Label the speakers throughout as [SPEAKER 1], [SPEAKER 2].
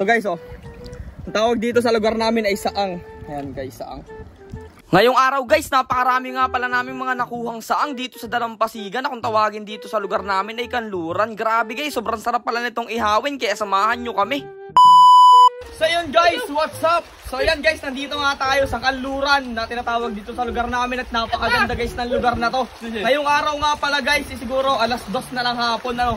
[SPEAKER 1] Ito guys, oh. Ang tawag dito sa lugar namin ay saang. Ayan guys, saang.
[SPEAKER 2] Ngayong araw guys, napakarami nga pala namin mga nakuhang saang dito sa Dalampasigan. Kung tawagin dito sa lugar namin ay kanluran. Grabe guys, sobrang sarap pala nitong ihawin, kaya samahan nyo kami.
[SPEAKER 1] So yun guys, what's up? So yan guys, nandito nga tayo sa kanluran na tinatawag dito sa lugar namin. At napakaganda guys ng lugar na to. Ngayong araw nga pala guys, siguro alas 2 na lang hapon, ano.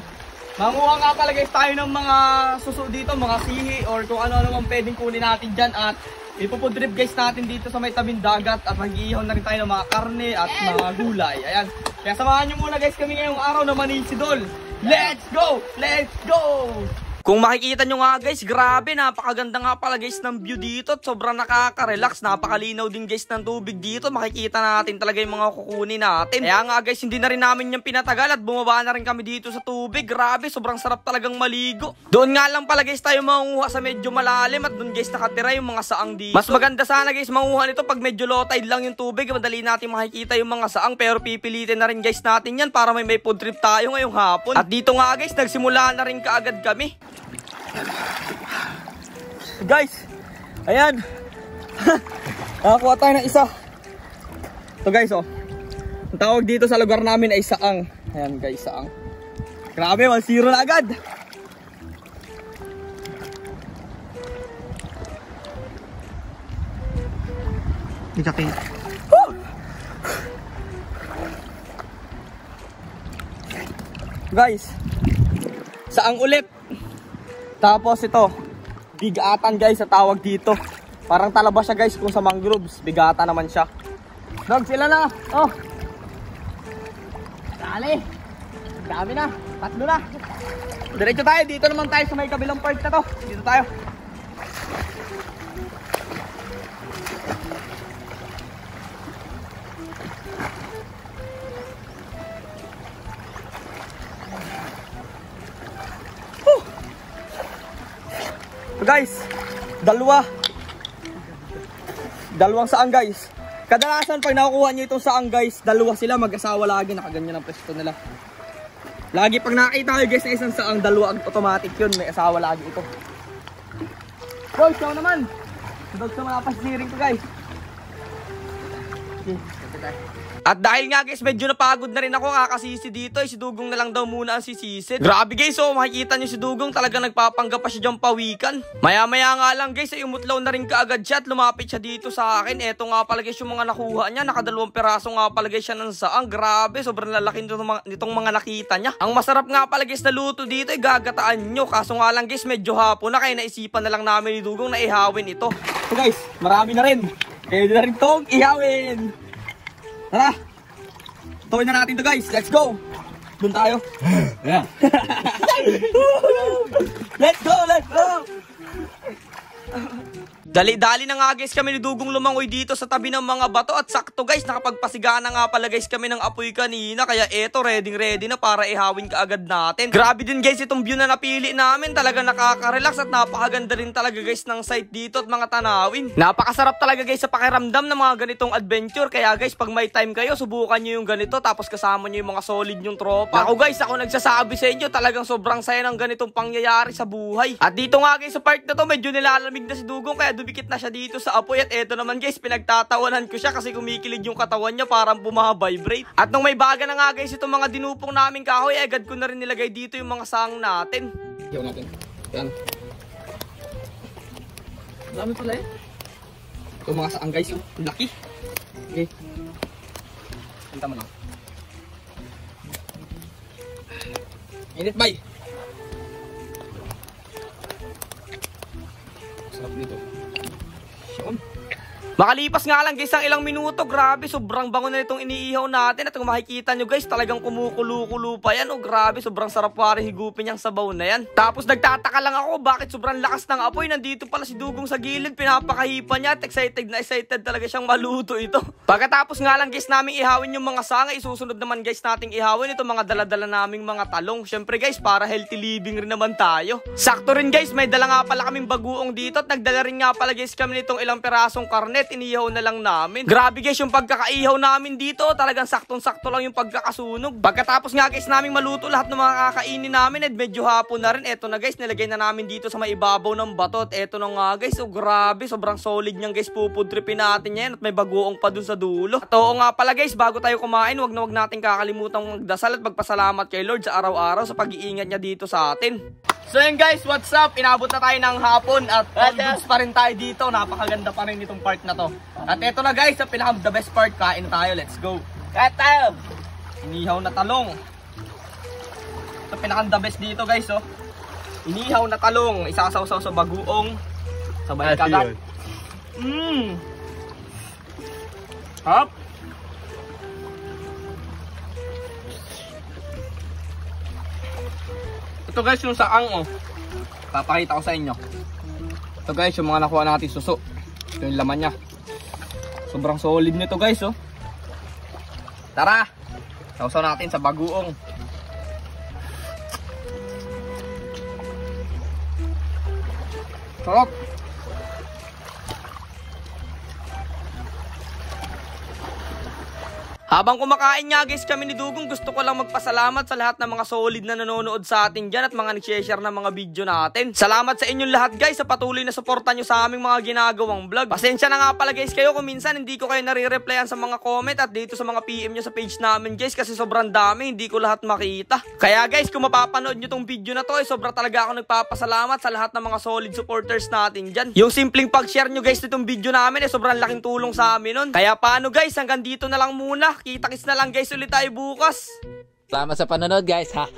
[SPEAKER 1] Manguha nga pala guys tayo ng mga suso dito, mga sihi or kung ano-ano mang pwedeng kunin natin dyan. At ipupudrip guys natin dito sa may tabing dagat at mag-iihaw na rin tayo ng mga karne at mga gulay. Ayan. Kaya samahan nyo muna guys kami ngayong araw na manisidol. Let's go! Let's go!
[SPEAKER 2] Kung makikita nyo nga guys, grabe, napakaganda nga pala guys ng view dito at sobrang nakaka-relax, napakalinaw din guys ng tubig dito. Makikita natin talaga yung mga kukunin natin. Kaya nga guys, hindi na rin namin yung pinatagal at bumaba na rin kami dito sa tubig. Grabe, sobrang sarap talagang maligo. Doon nga lang pala guys tayo manguha sa medyo malalim at doon guys nakatira yung mga saang dito. Mas maganda sana guys manguha nito pag medyo low tide lang yung tubig. Madali natin makikita yung mga saang, pero pipilitin na rin guys natin yan para may food trip tayo ngayong hapon. At dito nga guys, nagsimula na rin kaagad kami.
[SPEAKER 1] Guys, ayan. Nakakuha tayo ng isa. Ito guys, oh. Ang tawag dito sa lugar namin ay saang. Ayan guys, saang. Grabe, 1-0 na agad. Ikating. Guys, saang ulit. Tapos ito, bigatan guys sa tawag dito. Parang talaba siya guys kung sa mangroves. Bigatan naman siya. Dog, sila na. Oh. Dali. Dami na. 3 na. Diretso tayo. Dito naman tayo sa may kabilang part na to. Dito tayo. Guys, dalawang saang guys. Kadalasan pag nakukuha nyo itong saang guys, dalawa sila, mag-asawa lagi, nakaganyan ang pwesto nila. Lagi pag nakita kayo guys na isang saang, dalawa automatic yun, may asawa lagi ito. Boys, ikaw naman. Dog sa malapas siring ko guys. Okay,
[SPEAKER 2] at dahil nga guys, medyo napagod na rin ako kakasisi dito, si Dugong na lang daw muna ang sisisid. Grabe guys, oh, makikita nyo si Dugong, talaga nagpapanggap pa siya diyang pawikan. Maya-maya nga lang guys, ay umutlaw na rin kaagad siya at lumapit siya dito sa akin. Eto nga pala guys yung mga nakuha niya, nakadalawang peraso nga pala guys siya ng saang. Grabe, sobrang lalaki nitong mga nakita niya. Ang masarap nga pala guys na luto dito ay gagataan nyo. Kaso nga lang guys, medyo hapon na, kaya naisipan na lang namin ni Dugong na ihawin ito.
[SPEAKER 1] So guys, marami na rin. Pwede na rin itong ihawin. Tara! Tuwin na natin to guys. Let's go! Doon tayo.
[SPEAKER 2] Yeah.
[SPEAKER 1] Let's go! Let's go!
[SPEAKER 2] Dali-dali na nga guys kami ni Dugong lumangoy dito sa tabi ng mga bato. At sakto guys, nakapagpasigana nga pala guys kami ng apoy kanina. Kaya eto, ready na para ihawin kaagad natin. Grabe din guys itong view na napili namin. Talaga nakaka-relax at napakaganda rin talaga guys ng site dito at mga tanawin. Napakasarap talaga guys sa pakiramdam ng mga ganitong adventure. Kaya guys, pag may time kayo, subukan nyo yung ganito. Tapos kasama nyo yung mga solid yung tropa. Ako guys, ako nagsasabi sa inyo, talagang sobrang saya ng ganitong pangyayari sa buhay. At dito nga guys sa part na to, medyo nilalamig na si Dugong, kaya dumikit na siya dito sa apoy. At eto naman guys, pinagtatawanan ko siya kasi kumikilig yung katawan niya, parang bumaha-vibrate. At nung may baga na nga guys itong mga dinupong naming kahoy, agad ko na rin nilagay dito yung mga saang natin.
[SPEAKER 1] Iyaw natin. Yan. Dami pala eh. Ito mga saang guys, yung laki. Okay. Punta mo lang. Init bay. Sarap dito. Siyom.
[SPEAKER 2] Makalipas nga lang guys ang ilang minuto, grabe, sobrang bango na itong iniihaw natin. At kung makikita nyo guys, talagang kumukulo-kulo pa yan. Oh, grabe, sobrang sarap pa rin higupin yung sabaw na yan. Tapos nagtataka lang ako bakit sobrang lakas ng apoy. Nandito pala si Dugong sa gilid, pinapakahipan niya at excited na excited talaga siyang maluto ito. Pagkatapos nga lang guys naming ihawin yung mga sanga, isusunod naman guys nating ihawin itong mga daladala naming mga talong. Syempre guys, para healthy living rin naman tayo. Sakto rin guys, may dala nga pala kaming baguong dito at nagdala rin nga pala guys kami nitong ilang perasong karne. ulit, inihaw na lang namin. Grabe guys, yung pagkakaihaw namin dito, talagang saktong-sakto lang yung pagkakasunog. Pagkatapos nga guys namin maluto lahat ng mga kakainin namin, at medyo hapon na rin. Eto na guys, nilagay na namin dito sa may ibabaw ng bato. At eto na nga guys, so grabe, sobrang solid niyang guys, pupudripin natin yan. At may bagoong pa dun sa dulo. At oo nga pala guys, bago tayo kumain, wag natin kakalimutan magdasal at magpasalamat kay Lord sa araw-araw sa pag-iingat niya dito sa atin.
[SPEAKER 1] So yun guys, what's up? Inabot na tayo ng hapon at all goods pa rin tayo dito. Napakaganda pa rin itong part na to. At eto na guys, sa the best part, kain tayo. Let's go. Kain tayo! Inihaw na talong. Ito the best dito guys, oh. Inihaw na talong. Isasaw-saw sa bagoong. Sabay kagat. Hop! Ito guys yung saang, oh. Papakita ko sa inyo. Ito guys yung mga nakuha natin suso. Ito yung laman niya. Sobrang solid nito guys, oh. Tara! Sausaw natin sa bagoong. Sarap!
[SPEAKER 2] Habang kumakain nga guys kami ni Dugong, gusto ko lang magpasalamat sa lahat ng mga solid na nanonood sa atin dyan at mga nag-share ng mga video natin. Salamat sa inyong lahat guys sa patuloy na suporta nyo sa aming mga ginagawang vlog. Pasensya na nga pala guys kayo kung minsan hindi ko kayo nare-replyan sa mga comment at dito sa mga PM nyo sa page namin guys, kasi sobrang dami, hindi ko lahat makita. Kaya guys, kung mapapanood nyo tong video na to, sobra talaga ako nagpapasalamat sa lahat ng mga solid supporters natin dyan. Yung simpleng pag-share nyo guys nitong video namin, sobrang laking tulong sa amin nun. Kaya paano guys, hanggang dito na lang muna. Kita-kits na lang guys ulit tayo bukas.
[SPEAKER 3] Salamat sa panonood guys. Ha.